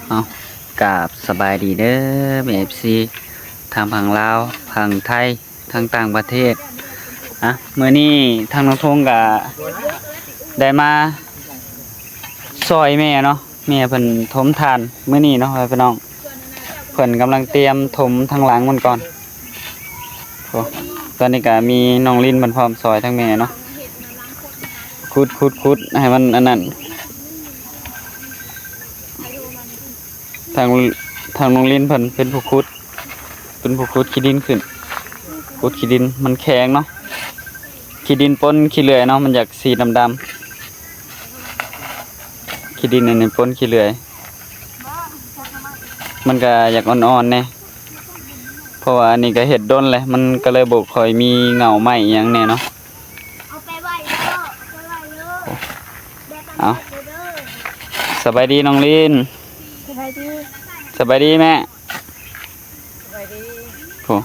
เอากราบสบายดีเด้อเอฟซีทางฝั่งลาวฝั่งไทยทางต่างประเทศเมื่อนี้ทางน้องทงกะได้มาซอยแม่เนาะแม่เพิ่นถมทานเมื่อนี้เนาะพี่น้องเพิ่นกำลังเตรียมถมทางหลังมันก่อนโอ้ตอนนี้ก็มีน้องลินเพิ่นพร้อมซอยทั้งแม่เนาะขุดให้มันอันนั้นทางโรงเรียนเพิ่นเป็นผู้ขุดขี้ดินขึ้นขุดขี้ดินมันแข็งเนาะขี้ดินปนขี้เลื่อยเนาะมันอยากสีดำขี้ดินนี่ปนขี้เลื่อยมันก็อยากอ่อนๆแน่เพราะว่าอันนี้ก็เห็ดด้นเลยมันก็เลยบ่ค่อยมีเงาไหม้หยังแน่เนาะเอาสบายดีน้องลินสบายดีแม่โอ้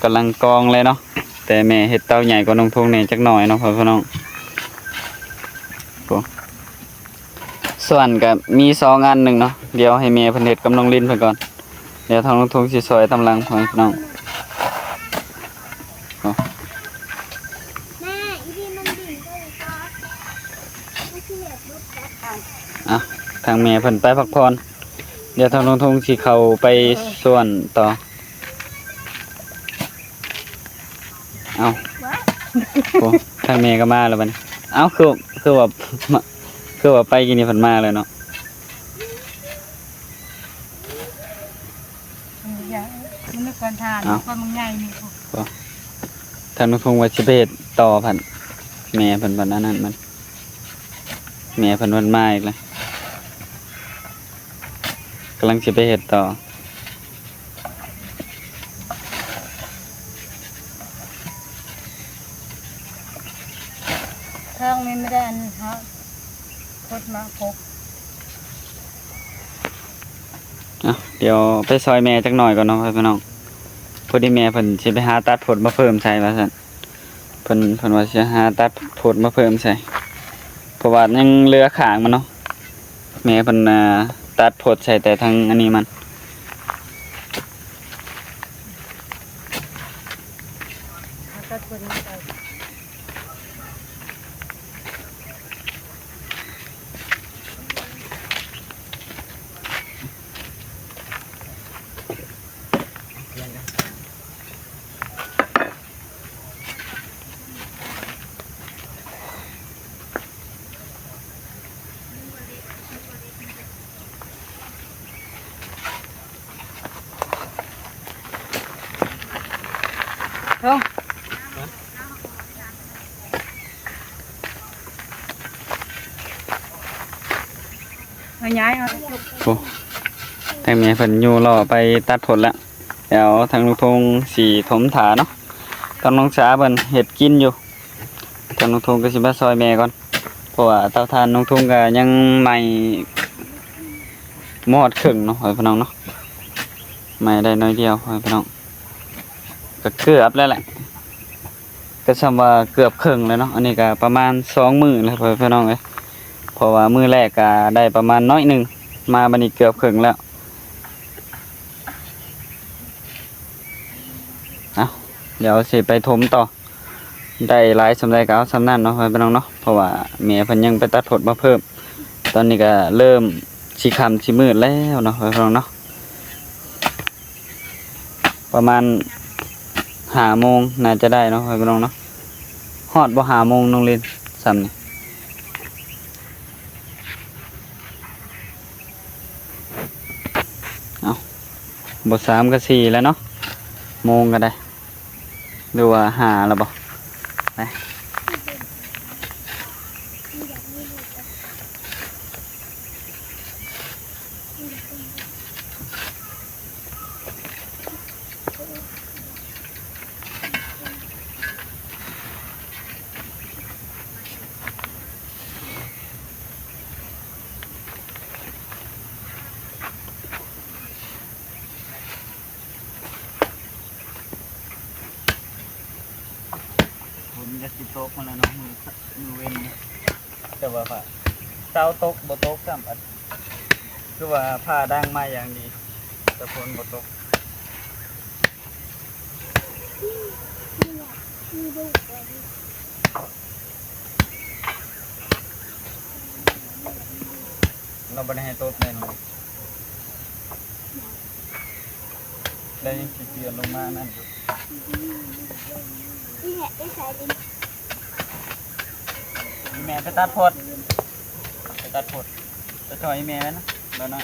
กำลังกองเลยเนาะแต่แม่เห็ดเต้าใหญ่กว่าน้องทงเนี่ยจักหน่อยเนาะพ่อน้องโอ้ส่วนกับมี2 อันหนึ่งเนาะเดี๋ยวให้แม่เพิ่นเฮ็ดกับน้องลินเพิ่นก่อนเดี๋ยวทางน้องทงสิซอยตำลังพ่อน้องทางแม่เพิ่นไปพักผ่อนเดี๋ยวทางน้องทงสิเข้าไปส่วนต่อเอาโอ้ทางแม่ก็มาแล้วบัดนี้เอาคือว่าไปกินนี่เพิ่นมาเลยเนาะมันไม่ควรทานเพราะมันใหญ่นี่ทางน้องทงว่าสิไปเฮ็ดต่อพันแม่เพิ่นบัดนั้นมันแม่เพิ่นวันมาอีกแล้วกำลังสิไปเฮ็ดต่อเครื่องนี้ไม่ได้อันเขาพดมาพกเดี๋ยวไปซอยแม่จักหน่อยก่อนเนาะพี่น้องพอดีแม่เพิ่นสิไปหาตัดผลมาเพิ่มใส่ว่าซั่นเพิ่นว่าสิหาตัดผลมาเพิ่มใส่เพราะว่ายังเหลือข้างมันเนาะแม่เพิ่นตัดผลใส่แต่ทางอันนี้มันก็คนไปเอาย้ายเอาโอ้ทางแม่เพิ่นอยู่รอไปตัดผลแล้วเดี๋ยวทางลุงทงสิถมถาเนาะตอนน้องสาเพิ่นเฮ็ดกินอยู่ทางลุงทงก็สิมาซอยแม่ก่อนเพราะว่าเตาถ่านน้องทงก็ยังใหม่มอดครึ่งเนาะพี่น้องเนาะไม่ได้น้อยเดียวพี่น้องก็เกือบแล้วแหละก็ซ้ำว่าเกือบครึ่งเลยเนาะอันนี้ก็ประมาณ2 มื้อแล้วพี่น้องเอ้ยเพราะว่ามื้อแรกก็ได้ประมาณน้อยหนึ่งมาบัดนี้เกือบครึ่งแล้วเดี๋ยวสิไปถมต่อได้หลายสำหรับก็เอาสำนั่นเนาะพี่น้องเนาะเพราะว่าแม่เพิ่นยังไปตัดผลมาเพิ่มตอนนี้ก็เริ่มสิค่ำสิมืดแล้วเนาะพี่น้องเนาะประมาณ5 โมงน่าจะได้เนาะพี่น้องเนาะฮอดบ่5 โมงน้องเล่นซ้ำนี่เอาบ่3 ก็ 4แล้วเนาะโมงก็ได้หรือว่า5แล้วบ่ไปผมจะสิโต๊ะมาแล้วเนาะมือเว้นแต่ว่า เจ้าตกบ่ตกซ้ำอันคือว่าผ้าดังมาอย่างดีแต่ฝนบ่ตกเราบ่ได้ให้ตกแน่นอนแล้วยังสิเตือนลงมานั่นอยู่แม่ไปตัดพดจะถอยแม่นะแล้วนะ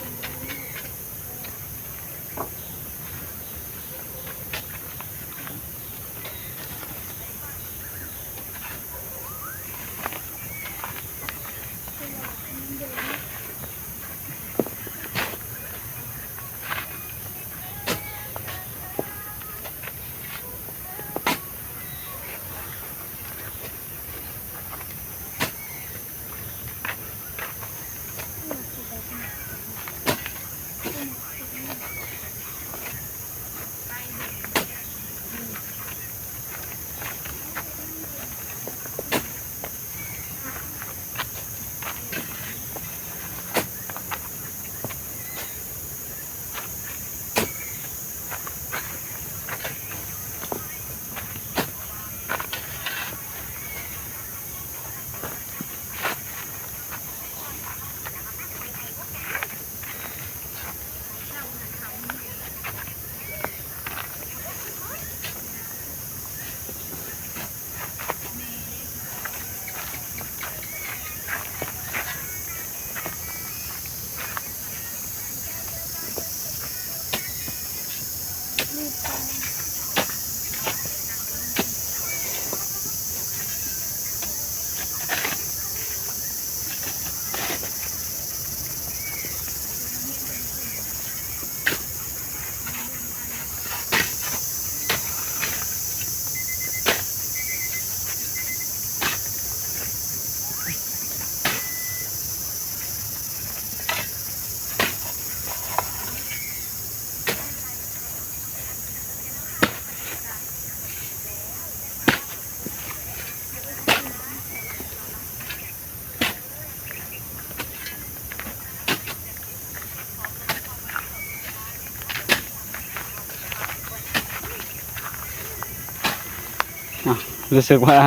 รู้สึกว่า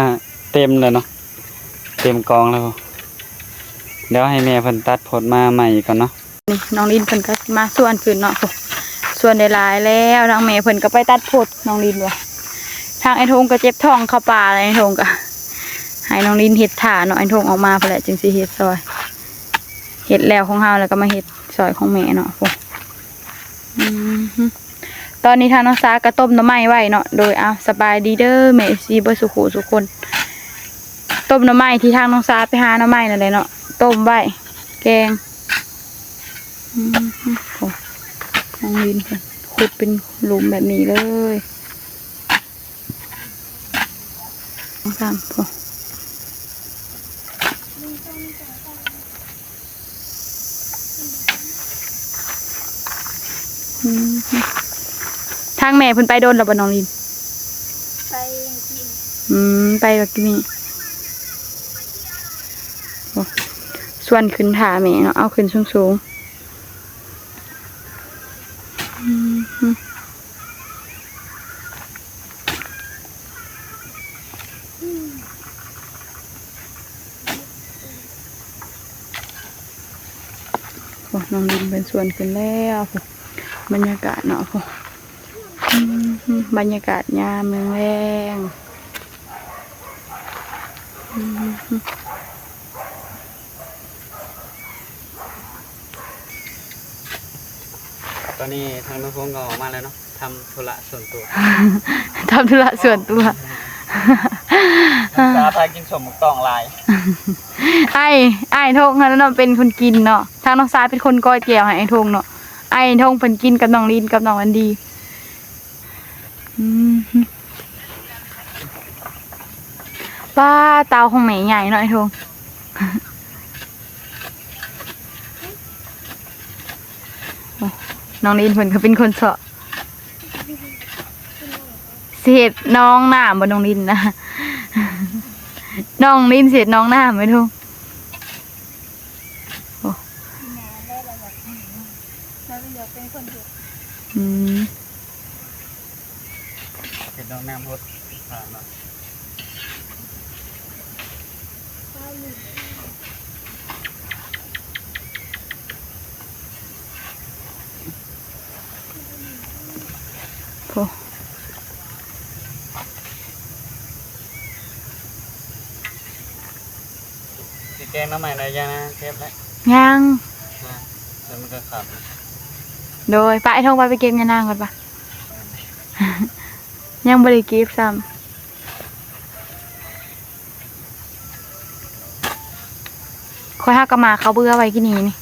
เต็มเลยเนาะเต็มกองแล้วเดี๋ยวให้แม่เพิ่นตัดผลมาใหม่ก่อนเนาะนี่น้องลินเพิ่นก็มาส่วนขึ้นเนาะส่วนได้หลายแล้วทางแม่เพิ่นก็ไปตัดผดน้องลินว่ะทางไอ้ทงก็เจ็บท้องเข้าป่าเลยไอ้ทงก็ให้น้องลินเฮ็ดถ่าเนาะไอ้ทงออกมาพุ่นแหละจึงสิเฮ็ดซอยเฮ็ดแล้วของเฮาแล้วก็มาเฮ็ดซอยของแม่เนาะพวกตอนนี้ทางน้องซาก็ต้มน้ำไม้ไว้เนาะโดยสบายดีเด้อแม่ซีบ่สุขุสุคนต้มน้ำไม้ที่ทางน้องซาไปหาน้ำไม้นั่นแหละเนาะต้มไว้แกงน้องลินขุดเป็นหลุมแบบนี้เลยตามพอทางแม่เพิ่นไปโดนหรือเปล่าน้องลินไปกินไปแบบนี้ส่วนขึ้นถาแม่เนาะเอาขึ้นสูงน้องลินเป็นส่วนขึ้นแล้วบรรยากาศเนาะบรรยากาศยามเมืองแรงตอนนี้ทางน้องพงก็ออกมาแล้วเนาะทำธุระส่วนตัว ทำธุระส่วนตัวซาพากินสมหมกตองลายไอ้ทงนั่นเนาะเป็นคนกินเนาะทางน้องซาเป็นคนก้อยเกี่ยวให้ไอ้ทงเนาะไอ้ทงเป็นกินกับน้องลินกับน้องอันดีป้าเตาของแม่ใหญ่เนาะไอ้ทงน้องลินเพิ่นก็เป็นคนเสาะเศษน้องหน้าบนน้องลินนะน้องลินเศษน้องหน้าไหมทุก อืม เป็นน้องน้ำรถผ่านมา โอ้ สีแกงน้ำใหม่อะไรยังนะเทปแล้ว ยัง แล้วมันก็ขับ โดยป้าไอ้ทองไปเก็บยานางก่อนปะ ยังบริเก็บซ้ำคอยห้ากระมาเขาเบื่อไว้กี่นี้นี่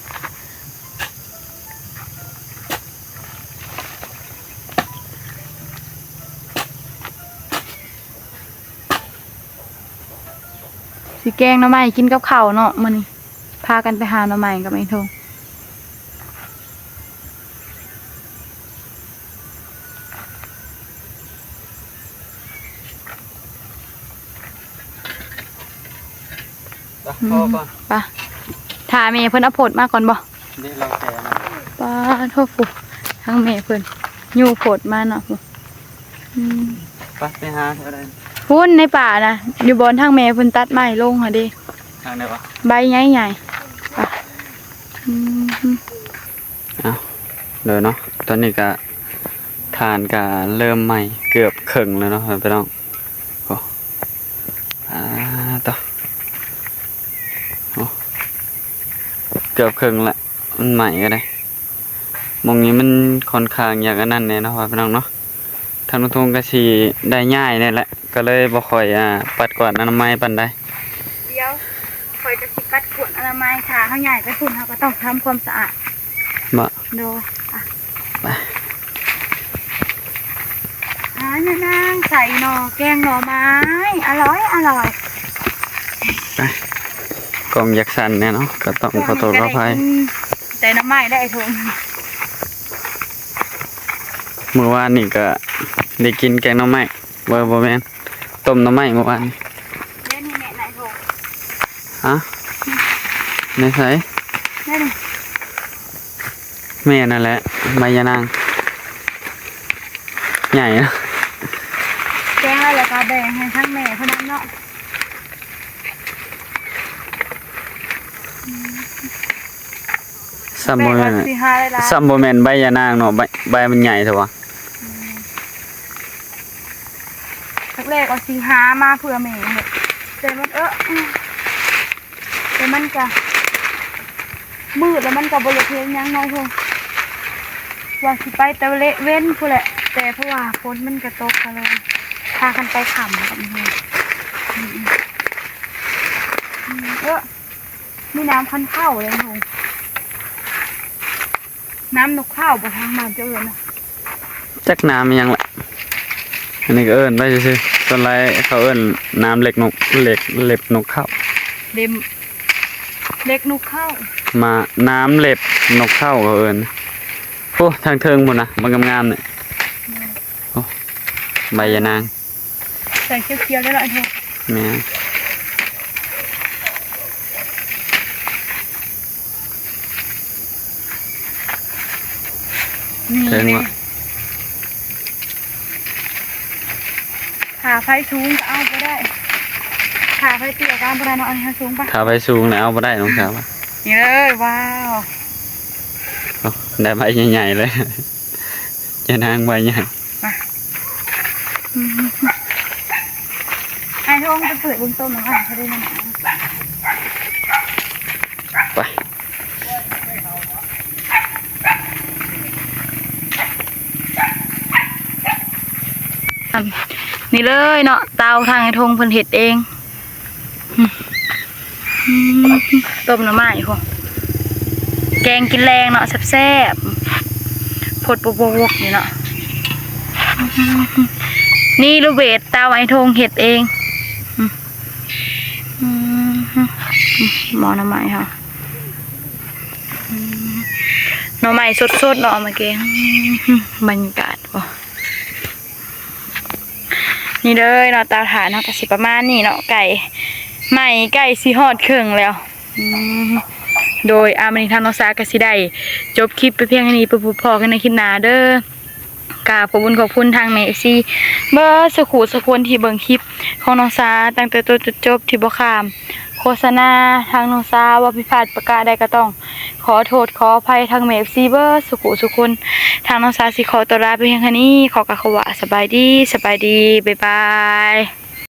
สิแกงหน่อไม้กินกับข้าวเนาะมันนี่พากันไปหาหน่อไม้กับไอ้ทง พอก่อน ปะถ่าเมย์เพิ่นเอาผดมาก่อนบ่ นี่เราแกนะ ป้าโทษฟูทั้งเมย์เพิ่นอยู่ผดมาเนาะฟูอืม ไปหาเท่าไร พุ่นในป่านะอยู่บนทางเมย์เพิ่นตัดไม้ลงค่ะเดิ ทางไหนวะ ใบใหญ่ๆปะอืม เอาเลยเนาะตอนนี้ก็ทานก็เริ่มใหม่เกือบครึ่งแล้วเนาะไปน้องโอ้ต่อโอ้เกือบครึ่งละมันใหม่ก็ได้มองนี้มันค่อนข้างอยากอันนั้นเนี่ยเนาะไปน้องเนาะทางทุ่งก็สีได้ง่ายนี่แหละก็เลยบ่ค่อยปัดกวาดอนามัยปานใด เดี๋ยวคอยจะสิปัดขวดอนามัยค่ะเฮาใหญ่ไปพุ่นเฮาก็ต้องทำความสะอาด บ่ โดยอ่ะ ไป เนี่ยนางใส่หน่อแกงหน่อไม้อร่อยอร่อย ไปกล่องยักษ์สันเนี่ยเนาะก็ต้องขอโทษขออภัย แต่น้ำไม้ได้ทง เมื่อวานนี่ก็ได้กินแกงหน่อไม้บ่แม่นต้มหน่อไม้เมื่อวานนี้ เล่นนี่แม่ไหนทง ฮะในไส เล่น แม่นั่นแหละใบยะนางใหญ่นะ แกงอะไรก็แบ่งให้ทั้งแม่เพราะนั้นเนาะ ซัมโบแมน สิหาได้ละ ซัมโบแมนใบยะนางเนาะใบมันใหญ่เถอะวะ แรกๆเอาสิหามาเพื่อแม่เนี่ยแต่มันแต่มันจะมืดแล้วมันก็บ่อยากเฮ็ดหยังน้อยทงว่าสิไปแต่เว้นพู้นแหละแต่เพราะว่าฝนมันกระตกก็เลยพากันไปขำกับมันมีน้ำพันข้าวเลยทงน้ำนกข้าวบ่ทางมาเจอนะ จักน้ำยังแหละอันนี้ก็เอิ้นไปซื่อๆส่วนไรเขาเอิ้นน้ำเล็กนกเล็บนกเข้า เล็มเล็กนกข้าว มาน้ำเล็บนกเข้าเขาเอิ้นโอ้ทางเทิงพุ่นน่ะมันงามๆเนี่ยโอ้ใบยะนาง ใส่เคี้ยวๆได้ละทง แม่ นี่ เทิง นี่ วะ ขาไฟสูงก็เอาไปได้ขาไฟเตี้ยก็เอาไปได้เนาะอันนี้สูงปะ ถ้าไปสูงแล้วเอาบ่ได้น้องสาวอะ นี่เลยว้าว โอ้ได้ใบใหญ่ๆเลย ยะนางใบใหญ่ ไอ้ทงจะเปิดบุญต้มหน่อยค่ะเขาได้ไหม ไป นี่เลยเนาะเตาทางไอ้ทงเพิ่นเห็ดเองต้มหน่อไม้พอแกงกินแรงเนาะแซ่บๆผดบวกๆนี่เนาะนี่ลูกเบสเตาไอ้ทงเห็ดเองหมอหน่อไม้ค่ะหน่อไม้สดๆเนาะเมื่อกี้บรรยากาศป่ะนี่เลยเนาะเตาถ่านเนาะก็สิประมาณนี้เนาะไก่ใหม่ไก่สีหอดเครื่องแล้ว โดยอามันนี้ทางน้องสาก็สิได้จบคลิปไปเพียงแค่นี้ไปพบพอกันในคลิปหน้าเด้อกราบขอบคุณทางแม่ซีเบอร์สักคนที่เบิ่งคลิปของน้องสาตั้งแต่ต้นจนจบที่บ่ข้ามโฆษณาทางน้องสาว่าผิดพลาดประการใดก็ต้องขอโทษขออภัยทางแม่ซีเบอร์สักคนทางน้องสาสิขอตัวลาไปเพียงแค่นี้ขอกล่าวคำว่าสบายดีบ๊ายบาย